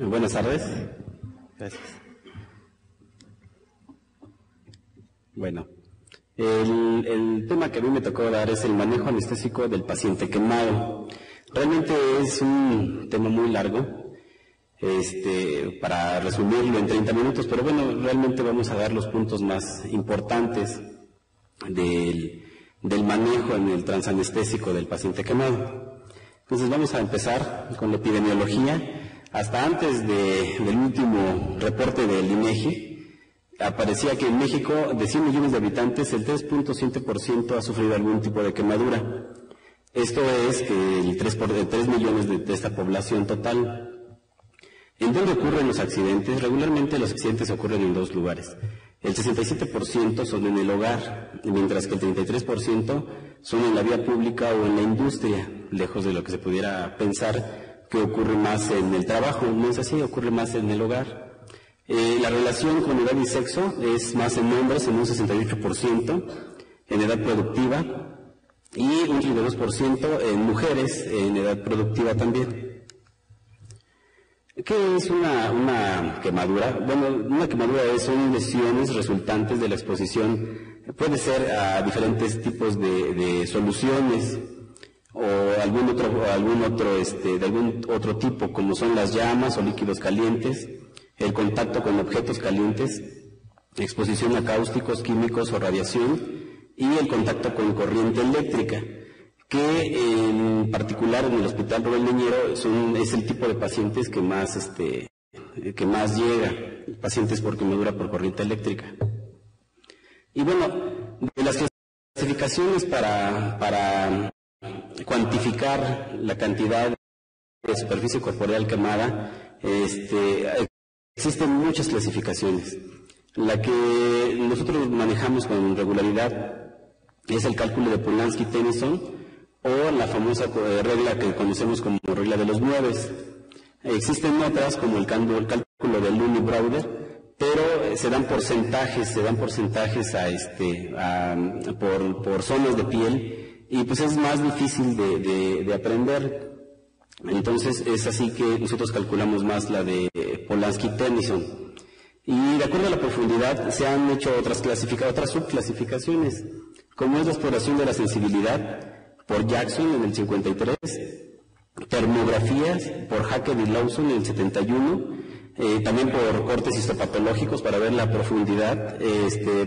Buenas tardes. Gracias. Bueno, el tema que a mí me tocó dar es el manejo anestésico del paciente quemado. Realmente es un tema muy largo, para resumirlo en 30 minutos, pero bueno, realmente vamos a dar los puntos más importantes del manejo en el transanestésico del paciente quemado. Entonces vamos a empezar con la epidemiología. Hasta antes del último reporte del INEGI, aparecía que en México, de 100 millones de habitantes, el 3.7% ha sufrido algún tipo de quemadura. Esto es que el 3 millones de esta población total. ¿En dónde ocurren los accidentes? Regularmente los accidentes ocurren en dos lugares. El 67% son en el hogar, mientras que el 33% son en la vía pública o en la industria, lejos de lo que se pudiera pensar que ocurre más en el trabajo. No es así, ocurre más en el hogar. La relación con edad y sexo es más en hombres, en un 68%, en edad productiva, y un 32% en mujeres, en edad productiva también. ¿Qué es una quemadura? Bueno, una quemadura son lesiones resultantes de la exposición. Puede ser a diferentes tipos de soluciones o de algún otro tipo, como son las llamas o líquidos calientes, el contacto con objetos calientes, exposición a cáusticos, químicos o radiación, y el contacto con corriente eléctrica, que en particular en el Hospital Rubén Leñero es el tipo de pacientes que más llega, pacientes por quemadura por corriente eléctrica. Y bueno, de las clasificaciones para cuantificar la cantidad de superficie corporal quemada, existen muchas clasificaciones. La que nosotros manejamos con regularidad es el cálculo de Polanski-Tennyson, o la famosa regla que conocemos como regla de los 9. Existen otras como el cálculo de Looney-Browder, pero se dan porcentajes por zonas de piel, y pues es más difícil de aprender. Entonces es así que nosotros calculamos más la de Polanski-Tennyson. Y de acuerdo a la profundidad se han hecho otras subclasificaciones, como es la exploración de la sensibilidad por Jackson en el 53, termografías por Hackett y Lawson en el 71, también por cortes histopatológicos para ver la profundidad,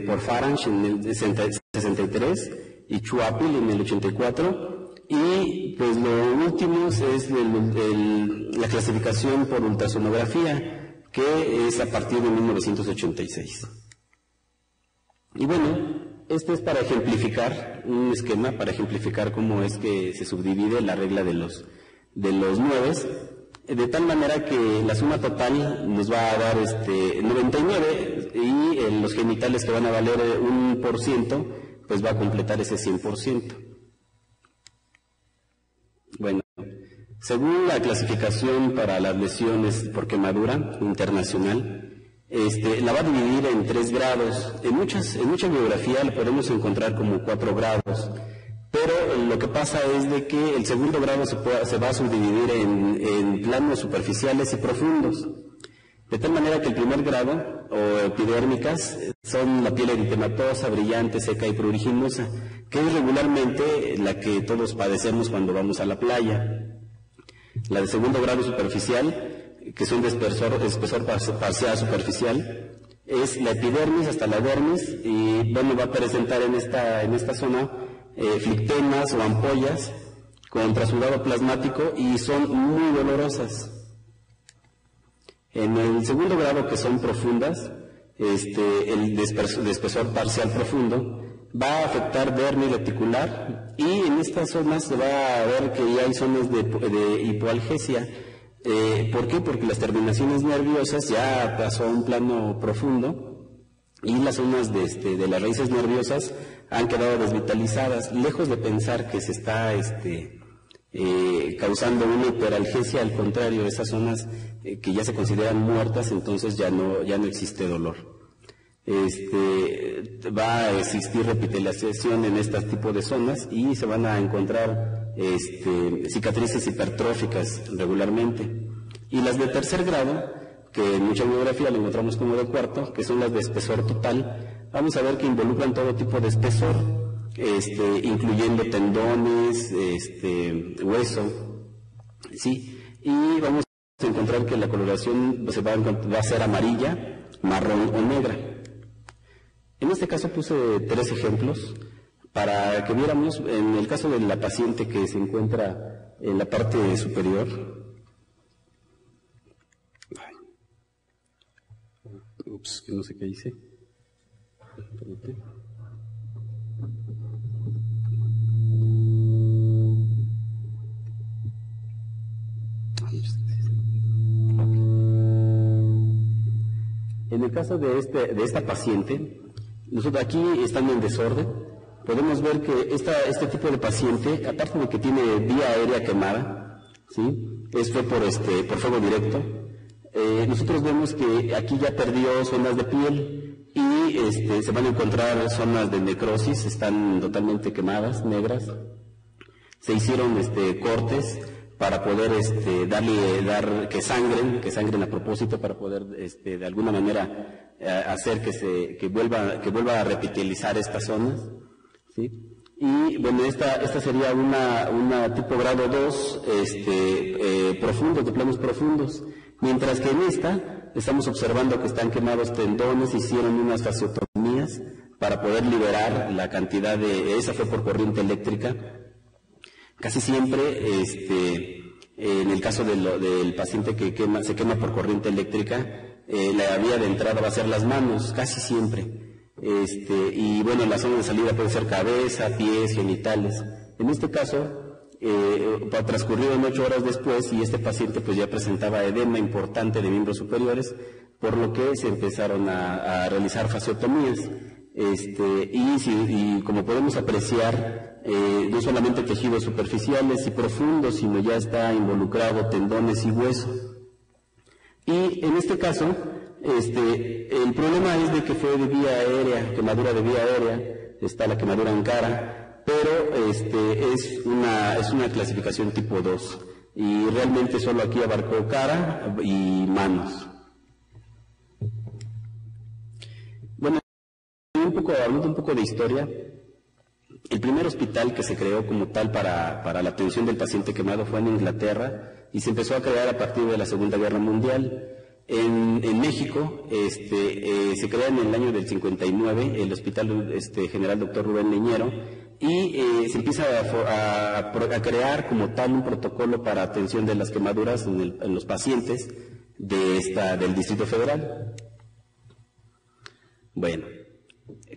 por Farage en el 63 y Chuapil en el 84, y pues lo último es la clasificación por ultrasonografía, que es a partir de 1986. Y bueno, este es para ejemplificar un esquema, para ejemplificar cómo es que se subdivide la regla de los 9, de tal manera que la suma total nos va a dar 99, y los genitales, que van a valer 1%, pues va a completar ese 100%. Bueno, según la clasificación para las lesiones por quemadura internacional, la va a dividir en 3 grados. En mucha bibliografía la podemos encontrar como 4 grados, pero lo que pasa es de que el segundo grado se va a subdividir en planos superficiales y profundos, de tal manera que el primer grado, o epidérmicas, son la piel eritematosa, brillante, seca y pruriginosa, que es regularmente la que todos padecemos cuando vamos a la playa. La de segundo grado superficial, que son de espesor parcial superficial, es la epidermis hasta la dermis, y bueno, va a presentar en esta zona flictemas o ampollas con trasudado plasmático, y son muy dolorosas. En el segundo grado, que son profundas, el de espesor parcial profundo, va a afectar dermis reticular, y en estas zonas se va a ver que ya hay zonas de hipoalgesia. ¿Por qué? Porque las terminaciones nerviosas ya pasó a un plano profundo, y las zonas de las raíces nerviosas han quedado desvitalizadas. Lejos de pensar que se está causando una hiperalgesia, al contrario, esas zonas que ya se consideran muertas, entonces ya no existe dolor. Va a existir repitalización en este tipo de zonas, y se van a encontrar cicatrices hipertróficas regularmente. Y las de tercer grado, que en mucha bibliografía lo encontramos como de cuarto, que son las de espesor total, vamos a ver que involucran todo tipo de espesor, incluyendo tendones, hueso, ¿sí? Y vamos a encontrar que la coloración va a ser amarilla, marrón o negra. En este caso puse 3 ejemplos para que viéramos, en el caso de la paciente que se encuentra en la parte superior. Ups, que no sé qué hice. En el caso de esta paciente, nosotros aquí están en desorden. Podemos ver que este tipo de paciente, aparte de que tiene vía aérea quemada, ¿sí? Fue por fuego directo. Nosotros vemos que aquí ya perdió zonas de piel y se van a encontrar zonas de necrosis, están totalmente quemadas, negras. Se hicieron cortes para poder dar que sangren a propósito, para poder de alguna manera hacer que vuelva a reptilizar estas zonas, ¿sí? Y bueno, esta sería una tipo grado 2, profundos, de planos profundos. Mientras que en esta estamos observando que están quemados tendones, hicieron unas fasciotomías para poder liberar la cantidad esa fue por corriente eléctrica. Casi siempre, en el caso del paciente que se quema por corriente eléctrica, la vía de entrada va a ser las manos, casi siempre. Y bueno, la zona de salida puede ser cabeza, pies, genitales. En este caso, transcurrieron 8 horas después y este paciente pues ya presentaba edema importante de miembros superiores, por lo que se empezaron a realizar fasciotomías. Y como podemos apreciar, no solamente tejidos superficiales y profundos, sino ya está involucrado tendones y hueso. Y en este caso, el problema es de que fue de vía aérea, quemadura de vía aérea, está la quemadura en cara, pero es una clasificación tipo 2 y realmente solo aquí abarcó cara y manos. Bueno, hablando un poco de historia, el primer hospital que se creó como tal para la atención del paciente quemado fue en Inglaterra y se empezó a crear a partir de la Segunda Guerra Mundial. En México se crea en el año del 59 el Hospital General Dr. Rubén Leñero y se empieza a crear como tal un protocolo para atención de las quemaduras en los pacientes del Distrito Federal. Bueno,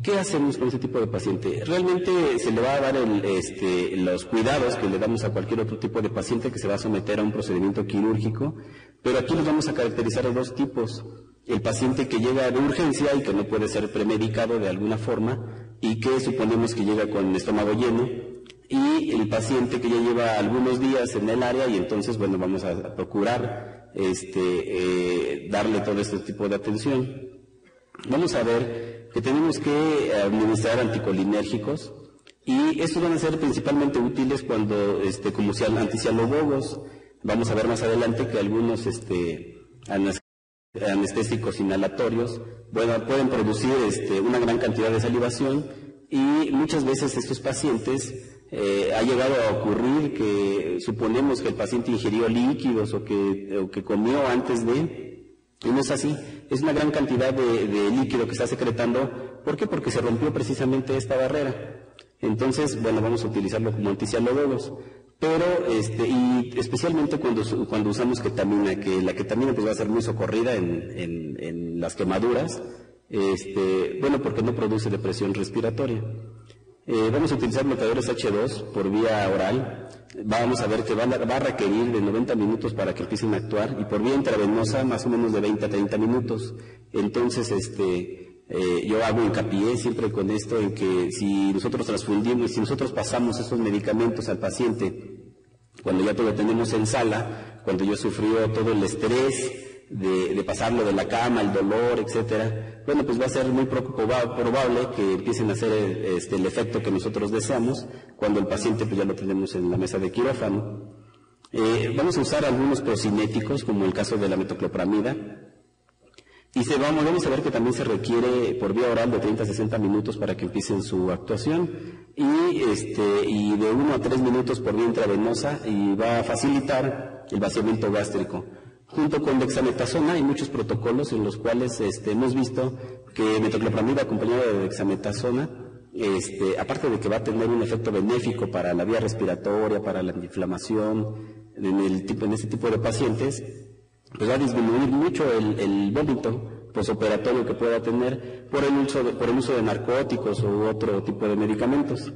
¿qué hacemos con ese tipo de paciente? Realmente se le va a dar los cuidados que le damos a cualquier otro tipo de paciente que se va a someter a un procedimiento quirúrgico, pero aquí los vamos a caracterizar de 2 tipos. El paciente que llega de urgencia y que no puede ser premedicado de alguna forma y que suponemos que llega con estómago lleno, y el paciente que ya lleva algunos días en el área y entonces, bueno, vamos a procurar darle todo este tipo de atención. Vamos a ver que tenemos que administrar anticolinérgicos y estos van a ser principalmente útiles cuando, como anticialobogos. Vamos a ver más adelante que algunos anestésicos inhalatorios, bueno, pueden producir una gran cantidad de salivación y muchas veces estos pacientes ha llegado a ocurrir que suponemos que el paciente ingirió líquidos o que comió antes de, y no es así, es una gran cantidad de líquido que está secretando. ¿Por qué? Porque se rompió precisamente esta barrera. Entonces, bueno, vamos a utilizarlo como anticialobogos. Pero, y especialmente cuando usamos ketamina, que la ketamina pues va a ser muy socorrida en las quemaduras, bueno, porque no produce depresión respiratoria. Vamos a utilizar bloqueadores H2 por vía oral. Vamos a ver que va a requerir de 90 minutos para que empiecen a actuar y por vía intravenosa más o menos de 20 a 30 minutos. Entonces, yo hago hincapié siempre con esto en que si nosotros transfundimos, si nosotros pasamos esos medicamentos al paciente, cuando ya todo lo tenemos en sala, cuando yo sufrió todo el estrés de pasarlo de la cama, el dolor, etcétera, bueno, pues va a ser muy probable que empiecen a hacer el efecto que nosotros deseamos cuando el paciente pues ya lo tenemos en la mesa de quirófano. Vamos a usar algunos procinéticos, como el caso de la metoclopramida, y vamos a ver que también se requiere por vía oral de 30 a 60 minutos para que empiecen su actuación, y de 1 a 3 minutos por vía intravenosa, y va a facilitar el vaciamiento gástrico. Junto con dexametasona hay muchos protocolos en los cuales hemos visto que metoclopramida acompañada de dexametasona, aparte de que va a tener un efecto benéfico para la vía respiratoria, para la inflamación, en este tipo de pacientes, pues va a disminuir mucho el vómito posoperatorio que pueda tener por el uso de narcóticos u otro tipo de medicamentos,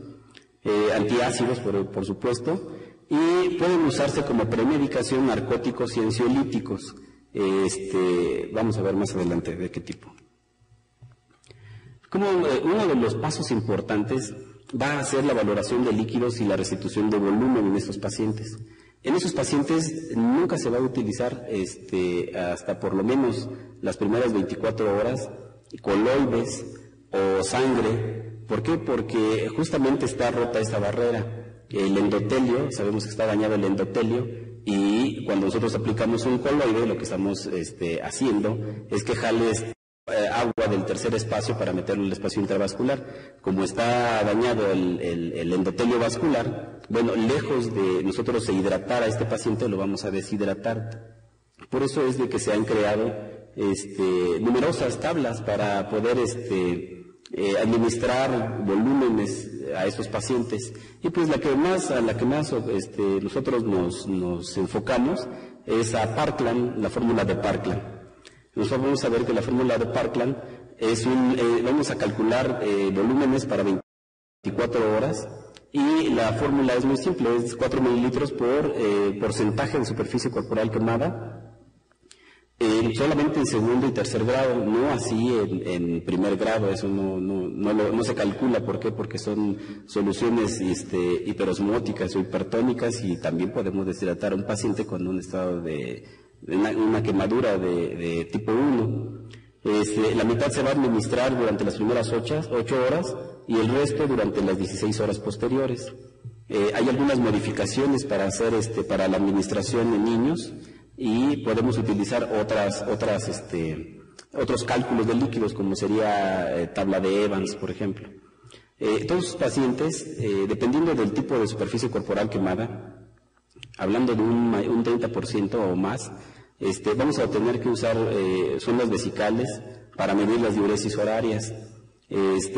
antiácidos por supuesto, y pueden usarse como premedicación narcóticos y ansiolíticos. Vamos a ver más adelante de qué tipo. Como uno de los pasos importantes va a ser la valoración de líquidos y la restitución de volumen en estos pacientes. En esos pacientes nunca se va a utilizar hasta por lo menos las primeras 24 horas coloides o sangre. ¿Por qué? Porque justamente está rota esta barrera. El endotelio, sabemos que está dañado el endotelio, y cuando nosotros aplicamos un coloide, lo que estamos haciendo es que jale agua del tercer espacio para meterlo en el espacio intravascular. Como está dañado el endotelio vascular, bueno, lejos de nosotros hidratar a este paciente, lo vamos a deshidratar. Por eso es de que se han creado numerosas tablas para poder administrar volúmenes a estos pacientes, y pues a la que más nosotros nos enfocamos es a Parkland, la fórmula de Parkland. Nosotros vamos a ver que la fórmula de Parkland vamos a calcular volúmenes para 24 horas, y la fórmula es muy simple, es 4 mililitros por porcentaje de superficie corporal quemada, solamente en segundo y tercer grado, no así en primer grado. Eso no se calcula. ¿Por qué? Porque son soluciones hiperosmóticas o hipertónicas, y también podemos deshidratar a un paciente con un estado de una quemadura de tipo 1. La mitad se va a administrar durante las primeras 8 horas y el resto durante las 16 horas posteriores. Hay algunas modificaciones para hacer para la administración en niños, y podemos utilizar otros cálculos de líquidos, como sería tabla de Evans, por ejemplo. Todos los pacientes, dependiendo del tipo de superficie corporal quemada, hablando de un 30% o más, vamos a tener que usar sondas vesicales para medir las diuresis horarias.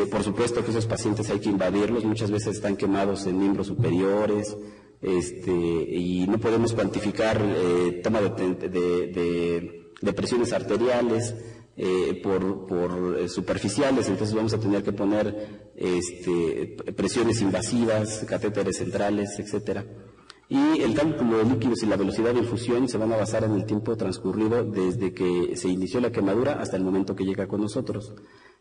Por supuesto que esos pacientes hay que invadirlos, muchas veces están quemados en miembros superiores, y no podemos cuantificar toma de presiones arteriales por superficiales, entonces vamos a tener que poner presiones invasivas, catéteres centrales, etcétera. Y el cálculo de líquidos y la velocidad de infusión se van a basar en el tiempo transcurrido desde que se inició la quemadura hasta el momento que llega con nosotros.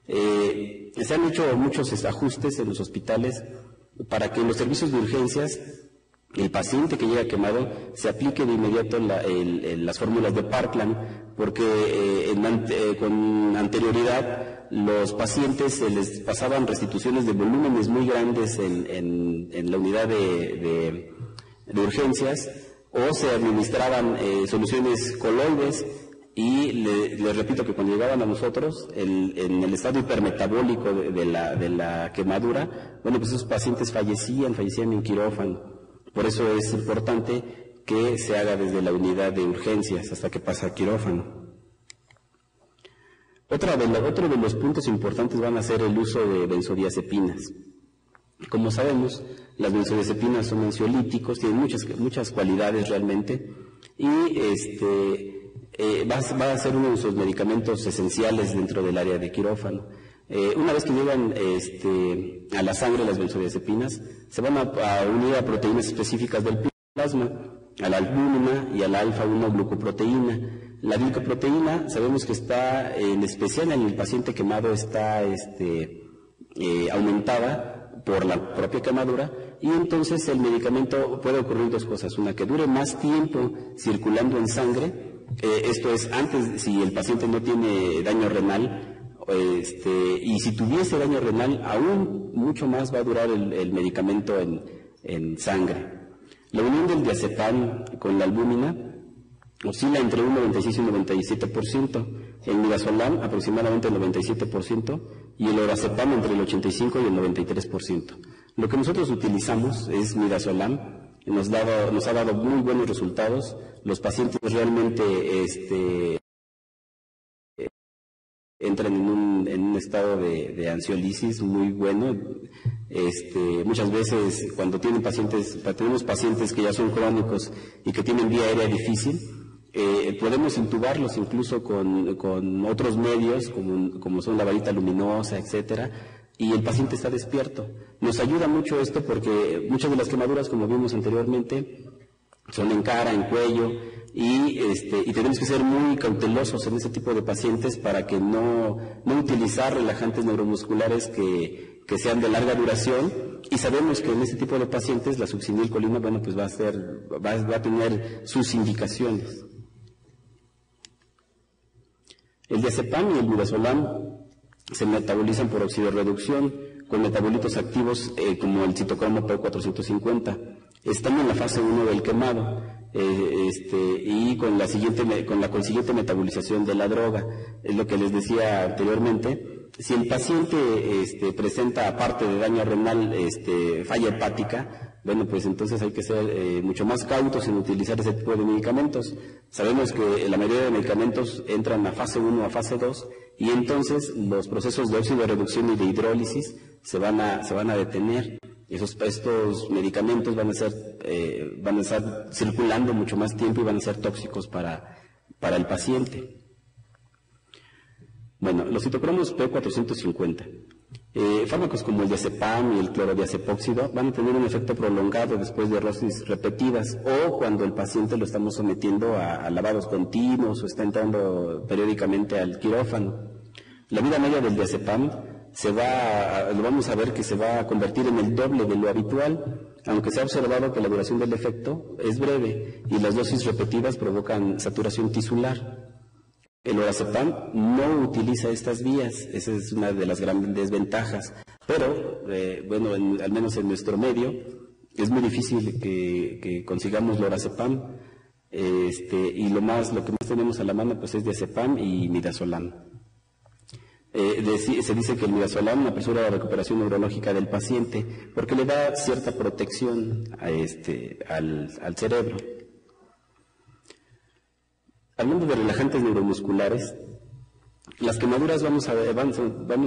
Se han hecho muchos ajustes en los hospitales para que en los servicios de urgencias el paciente que llega quemado se aplique de inmediato las fórmulas de Parkland, porque con anterioridad los pacientes se les pasaban restituciones de volúmenes muy grandes en la unidad de urgencias, o se administraban soluciones coloides, y les repito que cuando llegaban a nosotros en el estado hipermetabólico de la quemadura, bueno, pues esos pacientes fallecían en quirófano. Por eso es importante que se haga desde la unidad de urgencias hasta que pasa a quirófano. Otro de los puntos importantes van a ser el uso de benzodiazepinas. Como sabemos, las benzodiazepinas son ansiolíticos, tienen muchas cualidades realmente, y va a ser uno de sus medicamentos esenciales dentro del área de quirófano. Una vez que llegan a la sangre las benzodiazepinas, se van a unir a proteínas específicas del plasma, a la albúmina y a la alfa-1 glucoproteína. La glicoproteína sabemos que está, en especial en el paciente quemado, está aumentada por la propia quemadura, y entonces el medicamento puede ocurrir dos cosas: una, que dure más tiempo circulando en sangre, esto es antes, si el paciente no tiene daño renal, y si tuviese daño renal, aún mucho más va a durar el medicamento en sangre. La unión del diazepam con la albúmina oscila entre un 96 y un 97%, el midazolam aproximadamente el 97% y el lorazepam entre el 85 y el 93%. Lo que nosotros utilizamos es midazolam, nos ha dado muy buenos resultados. Los pacientes realmente entran en un estado de ansiolisis muy bueno. Muchas veces cuando tenemos pacientes que ya son crónicos y que tienen vía aérea difícil, podemos intubarlos incluso con otros medios como son la varita luminosa, etcétera, y el paciente está despierto. Nos ayuda mucho esto porque muchas de las quemaduras, como vimos anteriormente, son en cara, en cuello, y tenemos que ser muy cautelosos en ese tipo de pacientes para que no utilizar relajantes neuromusculares que sean de larga duración, y sabemos que en este tipo de pacientes la succinilcolina, bueno, pues va a tener sus indicaciones. El diazepam y el midazolam se metabolizan por oxidorreducción con metabolitos activos como el citocromo P450. Están en la fase 1 del quemado y con la consiguiente metabolización de la droga. Es lo que les decía anteriormente. Si el paciente presenta, aparte de daño renal, falla hepática, bueno, pues entonces hay que ser mucho más cautos en utilizar ese tipo de medicamentos. Sabemos que la mayoría de medicamentos entran a fase 1 o a fase 2 y entonces los procesos de óxido de reducción y de hidrólisis se van a detener. Estos medicamentos van a estar circulando mucho más tiempo y van a ser tóxicos para el paciente. Bueno, los citocromos P450. Fármacos como el diazepam y el clorodiazepóxido van a tener un efecto prolongado después de dosis repetidas o cuando el paciente lo estamos sometiendo a lavados continuos o está entrando periódicamente al quirófano. La vida media del diazepam lo vamos a ver que se va a convertir en el doble de lo habitual, aunque se ha observado que la duración del efecto es breve y las dosis repetidas provocan saturación tisular. El lorazepam no utiliza estas vías, esa es una de las grandes desventajas, pero bueno, al menos en nuestro medio es muy difícil que consigamos lorazepam, y lo que más tenemos a la mano pues es diazepam y midazolam. Se dice que el midazolam apresura la recuperación neurológica del paciente porque le da cierta protección al cerebro. Hablando de relajantes neuromusculares, las quemaduras vamos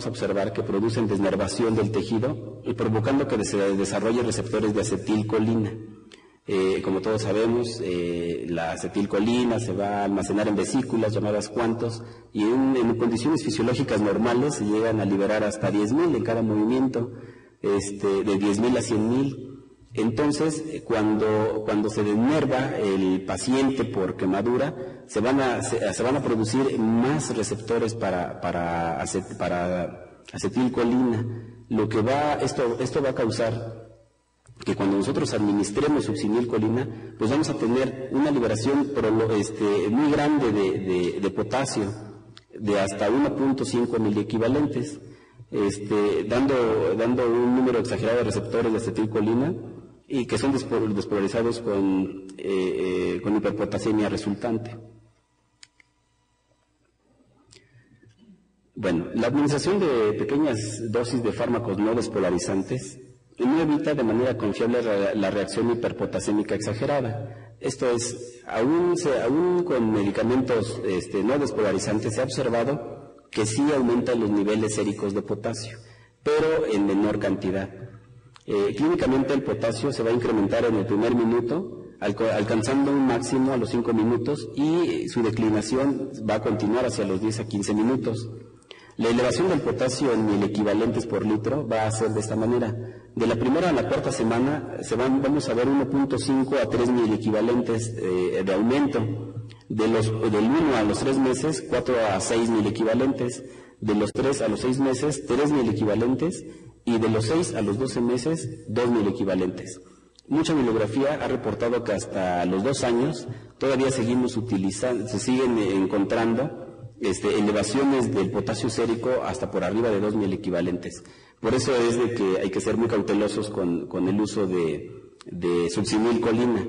a observar que producen desnervación del tejido y provocando que se desarrollen receptores de acetilcolina. Como todos sabemos, la acetilcolina se va a almacenar en vesículas llamadas cuantos y en condiciones fisiológicas normales se llegan a liberar hasta 10.000 en cada movimiento, de 10.000 a 100.000. Entonces, cuando se desnerva el paciente por quemadura, se van a producir más receptores para acetilcolina. Esto va a causar que cuando nosotros administremos succinilcolina, pues vamos a tener una liberación muy grande de potasio, de hasta 1.5 miliequivalentes, dando un número exagerado de receptores de acetilcolina y que son despolarizados con hiperpotasemia resultante. Bueno, la administración de pequeñas dosis de fármacos no despolarizantes no evita de manera confiable la reacción hiperpotasémica exagerada. Esto es, aún con medicamentos no despolarizantes se ha observado que sí aumentan los niveles séricos de potasio, pero en menor cantidad. Clínicamente el potasio se va a incrementar en el primer minuto, alcanzando un máximo a los 5 minutos y su declinación va a continuar hacia los 10 a 15 minutos. La elevación del potasio en miliequivalentes por litro va a ser de esta manera. De la primera a la cuarta semana vamos a ver 1.5 a 3 miliequivalentes de aumento. Del 1 a los 3 meses, 4 a 6 miliequivalentes. De los 3 a los 6 meses, 3 miliequivalentes. Y de los 6 a los 12 meses, 2 miliequivalentes. Mucha bibliografía ha reportado que hasta los 2 años todavía se siguen encontrando elevaciones del potasio sérico hasta por arriba de 2 miliequivalentes. Por eso es de que hay que ser muy cautelosos con el uso de succinilcolina.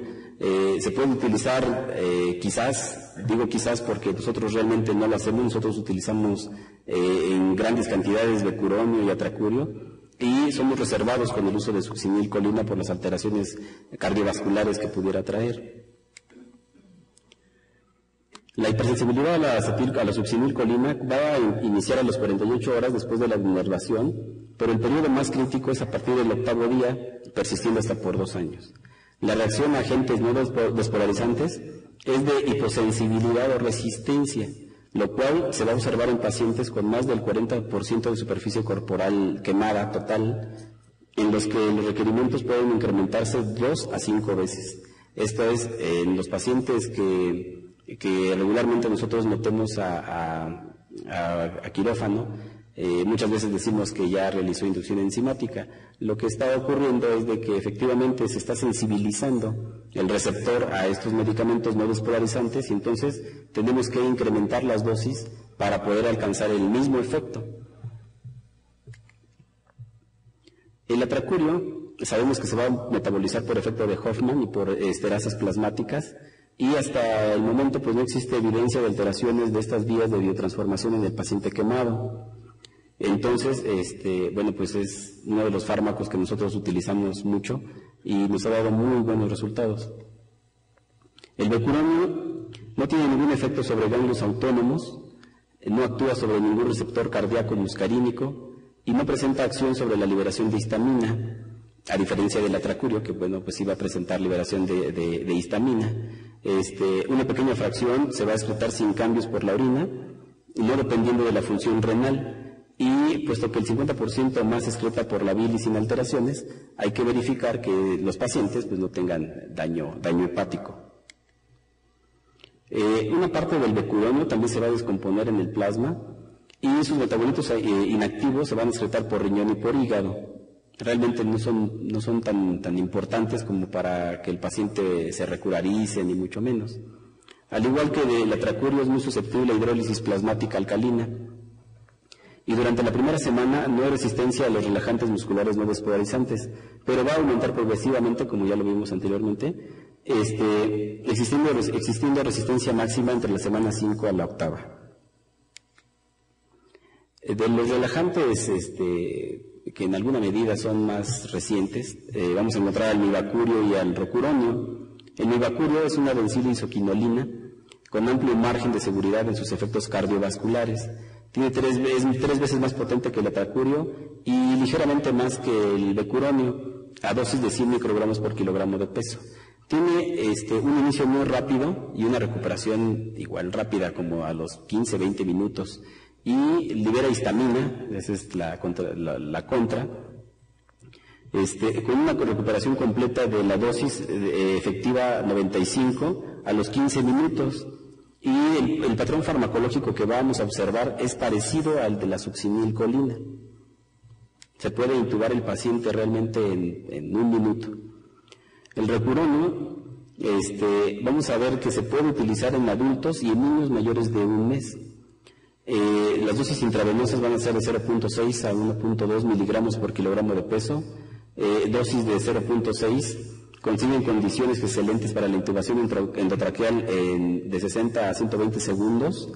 Se puede utilizar quizás, digo quizás porque nosotros realmente no lo hacemos, nosotros utilizamos en grandes cantidades becuronio y atracurio y somos reservados con el uso de succinilcolina por las alteraciones cardiovasculares que pudiera traer. La hipersensibilidad a la succinilcolina va a iniciar a las 48 horas después de la inervación, pero el periodo más crítico es a partir del 8º día, persistiendo hasta por 2 años. La reacción a agentes no despolarizantes es de hiposensibilidad o resistencia, lo cual se va a observar en pacientes con más del 40% de superficie corporal quemada total, en los que los requerimientos pueden incrementarse 2 a 5 veces. Esto es, en los pacientes que regularmente nosotros metemos a quirófano, muchas veces decimos que ya realizó inducción enzimática. Lo que está ocurriendo es de que efectivamente se está sensibilizando el receptor a estos medicamentos no despolarizantes y entonces tenemos que incrementar las dosis para poder alcanzar el mismo efecto. El atracurio sabemos que se va a metabolizar por efecto de Hoffman y por esterasas plasmáticas, y hasta el momento pues no existe evidencia de alteraciones de estas vías de biotransformación en el paciente quemado. Entonces, bueno, pues es uno de los fármacos que nosotros utilizamos mucho y nos ha dado muy buenos resultados. El becuronio no tiene ningún efecto sobre ganglios autónomos, no actúa sobre ningún receptor cardíaco muscarínico y no presenta acción sobre la liberación de histamina, a diferencia del atracurio, que bueno, pues iba a presentar liberación de histamina. Una pequeña fracción se va a excretar sin cambios por la orina, no dependiendo de la función renal, y puesto que el 50% más se excreta por la bilis sin alteraciones, hay que verificar que los pacientes pues no tengan daño hepático. Una parte del becuronio también se va a descomponer en el plasma y sus metabolitos inactivos se van a excretar por riñón y por hígado. Realmente no son tan importantes como para que el paciente se recurarice, ni mucho menos. Al igual que el atracurio es muy susceptible a hidrólisis plasmática alcalina. Y durante la primera semana no hay resistencia a los relajantes musculares no despolarizantes, pero va a aumentar progresivamente, como ya lo vimos anteriormente, existiendo resistencia máxima entre la semana 5 a la 8ª. De los relajantes que en alguna medida son más recientes, vamos a encontrar al mibacurio y al rocuronio. El mibacurio es una bencila isoquinolina con amplio margen de seguridad en sus efectos cardiovasculares. Tiene tres veces más potente que el atracurio y ligeramente más que el becuronio, a dosis de 100 microgramos por kilogramo de peso. Tiene un inicio muy rápido y una recuperación igual rápida, como a los 15-20 minutos. Y libera histamina, esa es la contra, con una recuperación completa de la dosis efectiva 95 a los 15 minutos. Y el patrón farmacológico que vamos a observar es parecido al de la succinilcolina. Se puede intubar el paciente realmente en 1 minuto. El rocuronio, vamos a ver que se puede utilizar en adultos y en niños mayores de 1 mes. Las dosis intravenosas van a ser de 0.6 a 1.2 miligramos por kilogramo de peso. Dosis de 0.6 consiguen condiciones excelentes para la intubación endotraqueal de 60 a 120 segundos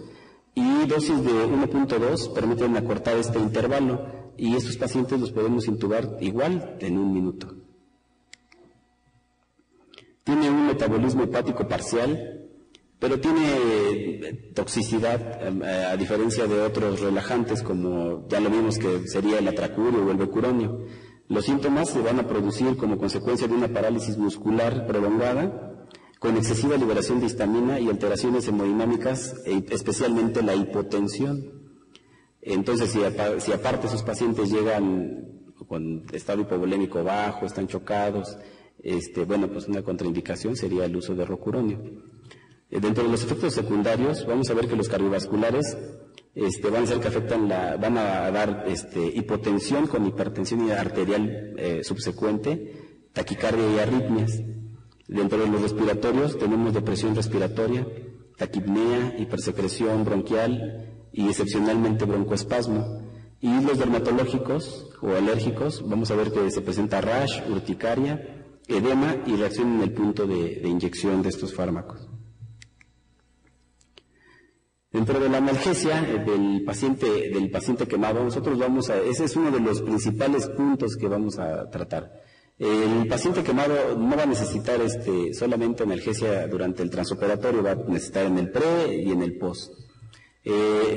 y dosis de 1.2 permiten acortar este intervalo y estos pacientes los podemos intubar igual en 1 minuto. Tiene un metabolismo hepático parcial, pero tiene toxicidad a diferencia de otros relajantes como ya lo vimos que sería el atracurio o el becuronio. Los síntomas se van a producir como consecuencia de una parálisis muscular prolongada, con excesiva liberación de histamina y alteraciones hemodinámicas, especialmente la hipotensión. Entonces, si aparte esos pacientes llegan con estado hipovolémico bajo, están chocados, bueno, pues una contraindicación sería el uso de rocuronio. Dentro de los efectos secundarios, vamos a ver que los cardiovasculares van a ser que van a dar hipotensión con hipertensión arterial subsecuente, taquicardia y arritmias. Dentro de los respiratorios tenemos depresión respiratoria, taquipnea, hipersecreción bronquial y excepcionalmente broncoespasmo. Y los dermatológicos o alérgicos, vamos a ver que se presenta rash, urticaria, edema y reacción en el punto de inyección de estos fármacos. Dentro de la analgesia del paciente quemado, ese es uno de los principales puntos que vamos a tratar. El paciente quemado no va a necesitar solamente analgesia durante el transoperatorio, va a necesitar en el pre y en el post.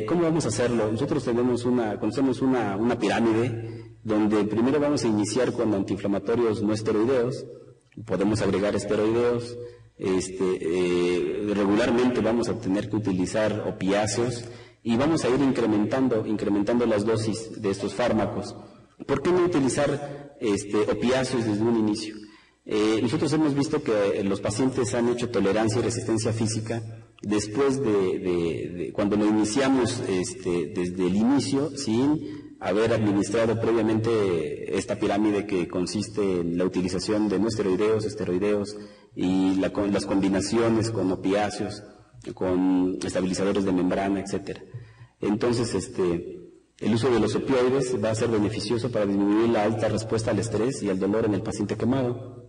¿Cómo vamos a hacerlo? Nosotros conocemos una pirámide donde primero vamos a iniciar con antiinflamatorios no esteroideos, podemos agregar esteroideos, regularmente vamos a tener que utilizar opiáceos y vamos a ir incrementando las dosis de estos fármacos. ¿Por qué no utilizar opiáceos desde un inicio? Nosotros hemos visto que los pacientes han hecho tolerancia y resistencia física después de cuando lo iniciamos desde el inicio sin haber administrado previamente esta pirámide que consiste en la utilización de no esteroideos, esteroideos y las combinaciones con opiáceos, con estabilizadores de membrana, etcétera. Entonces, el uso de los opioides va a ser beneficioso para disminuir la alta respuesta al estrés y al dolor en el paciente quemado.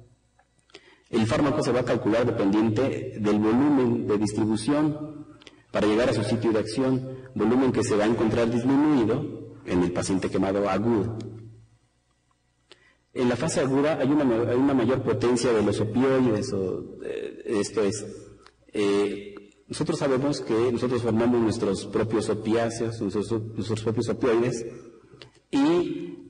El fármaco se va a calcular dependiente del volumen de distribución para llegar a su sitio de acción, volumen que se va a encontrar disminuido en el paciente quemado agudo. En la fase aguda hay una mayor potencia de los opioides, nosotros sabemos que nosotros formamos nuestros propios opiáceos, nuestros propios opioides, y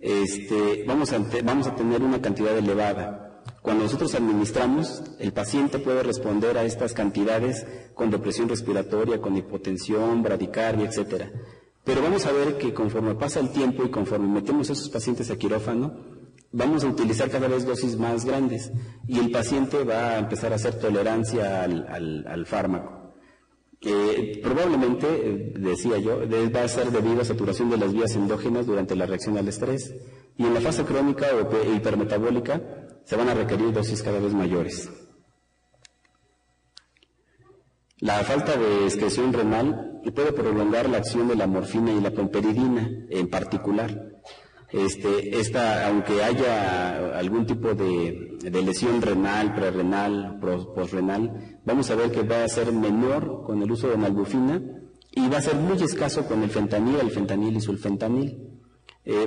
vamos a tener una cantidad elevada. Cuando nosotros administramos, el paciente puede responder a estas cantidades con depresión respiratoria, con hipotensión, bradicardia, etcétera. Pero vamos a ver que conforme pasa el tiempo y conforme metemos a esos pacientes a quirófano, vamos a utilizar cada vez dosis más grandes y el paciente va a empezar a hacer tolerancia al fármaco. Probablemente, decía yo, va a ser debido a saturación de las vías endógenas durante la reacción al estrés y en la fase crónica o hipermetabólica se van a requerir dosis cada vez mayores. La falta de excreción renal puede prolongar la acción de la morfina y la pamperidina en particular. Aunque haya algún tipo de lesión renal, prerrenal, postrenal, vamos a ver que va a ser menor con el uso de nalbuphina y va a ser muy escaso con el fentanil y sulfentanil.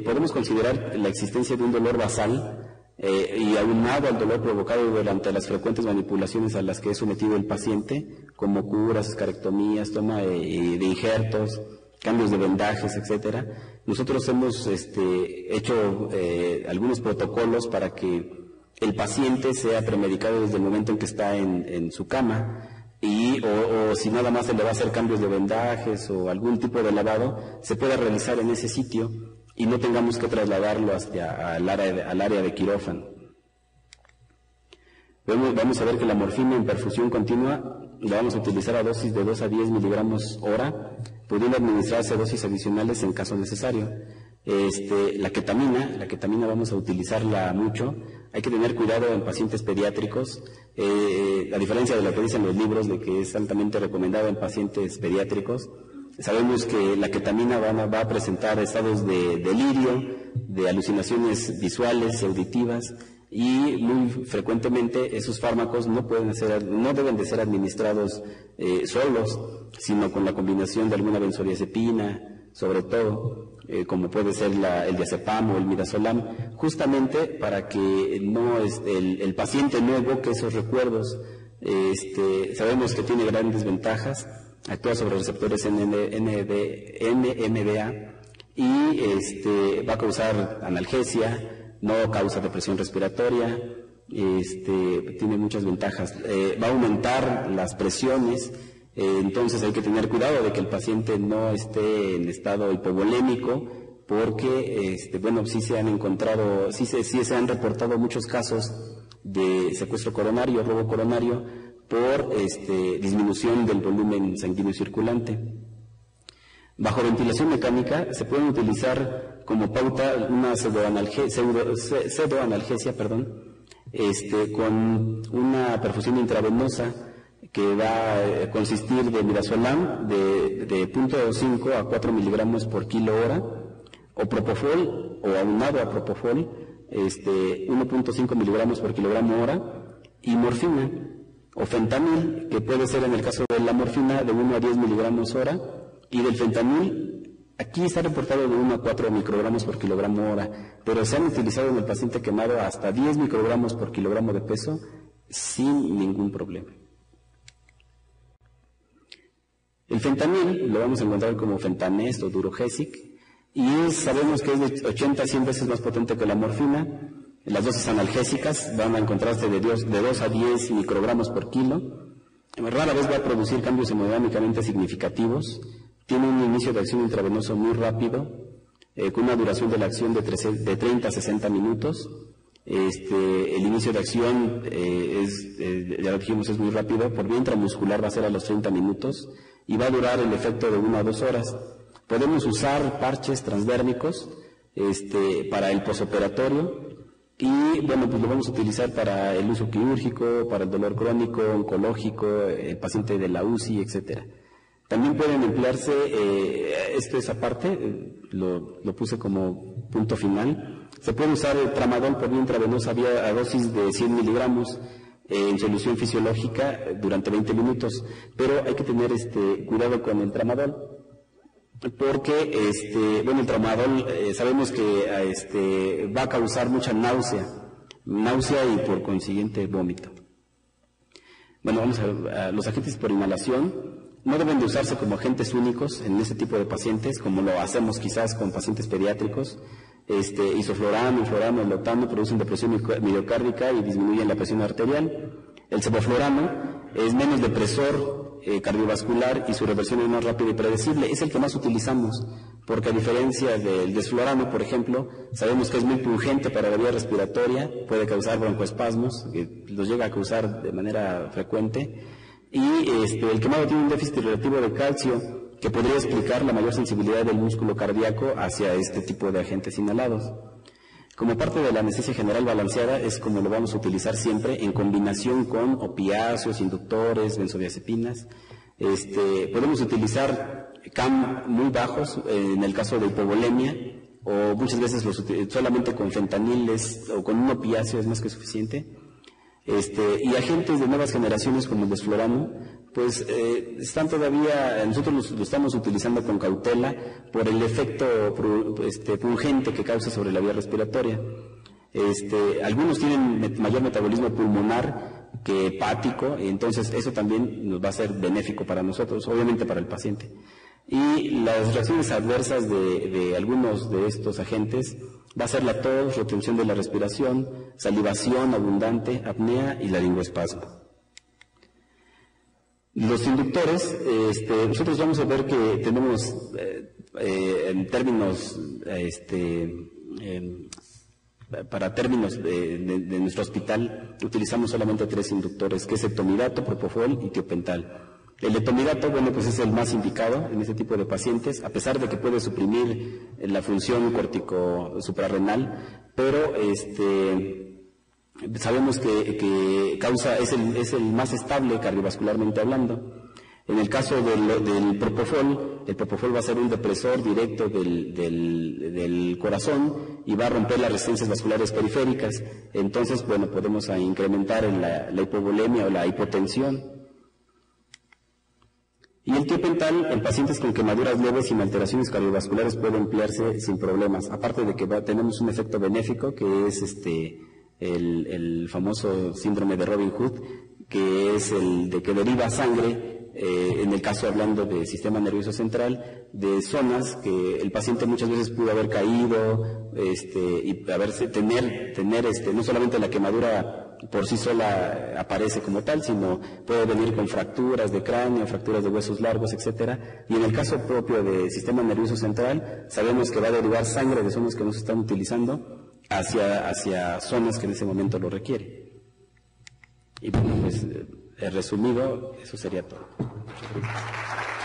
Podemos considerar la existencia de un dolor basal y aunado al dolor provocado durante las frecuentes manipulaciones a las que es sometido el paciente, como curas, escarectomías, toma de injertos, cambios de vendajes, etcétera. Nosotros hemos hecho algunos protocolos para que el paciente sea premedicado desde el momento en que está en su cama o si nada más se le va a hacer cambios de vendajes o algún tipo de lavado, se pueda realizar en ese sitio y no tengamos que trasladarlo hasta al área de quirófano. Vamos a ver que la morfina en perfusión continua la vamos a utilizar a dosis de 2 a 10 miligramos hora, pudiendo administrarse dosis adicionales en caso necesario. La ketamina vamos a utilizarla mucho. Hay que tener cuidado en pacientes pediátricos, a diferencia de lo que dicen los libros de que es altamente recomendada en pacientes pediátricos. Sabemos que la ketamina va a presentar estados de delirio, de alucinaciones visuales y auditivas, y muy frecuentemente esos fármacos no deben de ser administrados solos, sino con la combinación de alguna benzodiazepina, sobre todo, como puede ser el diazepam o el midazolam, justamente para que el paciente no evoque esos recuerdos. Sabemos que tiene grandes ventajas, actúa sobre receptores NMDA y va a causar analgesia, no causa depresión respiratoria, tiene muchas ventajas. Va a aumentar las presiones, entonces hay que tener cuidado de que el paciente no esté en estado hipovolémico, porque sí se han reportado muchos casos de secuestro coronario, robo coronario, por disminución del volumen sanguíneo circulante. Bajo ventilación mecánica se pueden utilizar como pauta una pseudoanalgesia, con una perfusión intravenosa que va a consistir de midazolam de 0.5 a 4 miligramos por kilo hora, o propofol, o aunado a propofol, 1.5 miligramos por kilogramo hora, y morfina o fentanil, que puede ser en el caso de la morfina de 1 a 10 miligramos hora, y del fentanil, aquí está reportado de 1 a 4 microgramos por kilogramo hora, pero se han utilizado en el paciente quemado hasta 10 microgramos por kilogramo de peso sin ningún problema. El fentanil lo vamos a encontrar como Fentanest o Durogesic, y sabemos que es de 80 a 100 veces más potente que la morfina. Las dosis analgésicas van a encontrarse de 2 a 10 microgramos por kilo. Rara vez va a producir cambios hemodinámicamente significativos. Tiene un inicio de acción intravenoso muy rápido, con una duración de la acción de 30 a 60 minutos. El inicio de acción ya lo dijimos, es muy rápido. Por vía intramuscular va a ser a los 30 minutos y va a durar el efecto de 1 a 2 horas. Podemos usar parches transdérmicos para el posoperatorio, y bueno, pues lo vamos a utilizar para el uso quirúrgico, para el dolor crónico, oncológico, el paciente de la UCI, etcétera. También pueden emplearse, esto es aparte, lo puse como punto final, se puede usar el tramadol por vía intravenosa a dosis de 100 miligramos en solución fisiológica durante 20 minutos, pero hay que tener cuidado con el tramadol, porque el tramadol sabemos que va a causar mucha náusea y por consiguiente vómito. Bueno, vamos a los agentes por inhalación. No deben de usarse como agentes únicos en ese tipo de pacientes, como lo hacemos quizás con pacientes pediátricos. Isoflurano, influrano, lotano producen depresión miocárdica y disminuyen la presión arterial. El sevoflurano es menos depresor cardiovascular y su reversión es más rápida y predecible. Es el que más utilizamos, porque a diferencia del desflurano, por ejemplo, sabemos que es muy pungente para la vía respiratoria, puede causar broncoespasmos, que los llega a causar de manera frecuente, y el quemado tiene un déficit relativo de calcio que podría explicar la mayor sensibilidad del músculo cardíaco hacia este tipo de agentes inhalados. Como parte de la anestesia general balanceada es como lo vamos a utilizar siempre en combinación con opiáceos, inductores, benzodiazepinas. Podemos utilizar CAM muy bajos en el caso de hipovolemia, o muchas veces solamente con fentaniles o con un opiáceo es más que suficiente. Y agentes de nuevas generaciones como el desflurano, pues están todavía, nosotros lo estamos utilizando con cautela por el efecto pungente que causa sobre la vía respiratoria. Algunos tienen mayor metabolismo pulmonar que hepático, y entonces eso también nos va a ser benéfico para nosotros, obviamente para el paciente. Y las reacciones adversas de algunos de estos agentes va a ser la tos, retención de la respiración, salivación abundante, apnea y laringoespasmo. Los inductores, nosotros vamos a ver que tenemos en términos, para términos de nuestro hospital, utilizamos solamente 3 inductores, que es etomidato, propofol y tiopental. El etomidato, bueno, pues es el más indicado en este tipo de pacientes, a pesar de que puede suprimir la función córtico-suprarrenal, pero sabemos que es el más estable cardiovascularmente hablando. En el caso del propofol, el propofol va a ser un depresor directo del corazón y va a romper las resistencias vasculares periféricas. Entonces, bueno, podemos incrementar la hipovolemia o la hipotensión. Y el tiopental en pacientes con quemaduras leves sin alteraciones cardiovasculares puede emplearse sin problemas, aparte de que tenemos un efecto benéfico que es el famoso síndrome de Robin Hood, que es el de que deriva sangre, en el caso hablando del sistema nervioso central, de zonas que el paciente muchas veces pudo haber caído y tener no solamente la quemadura por sí sola aparece como tal, sino puede venir con fracturas de cráneo, fracturas de huesos largos, etcétera. Y en el caso propio del sistema nervioso central, sabemos que va a derivar sangre de zonas que no se están utilizando hacia zonas que en ese momento lo requieren. Y bueno, pues resumido, eso sería todo. Muchas gracias.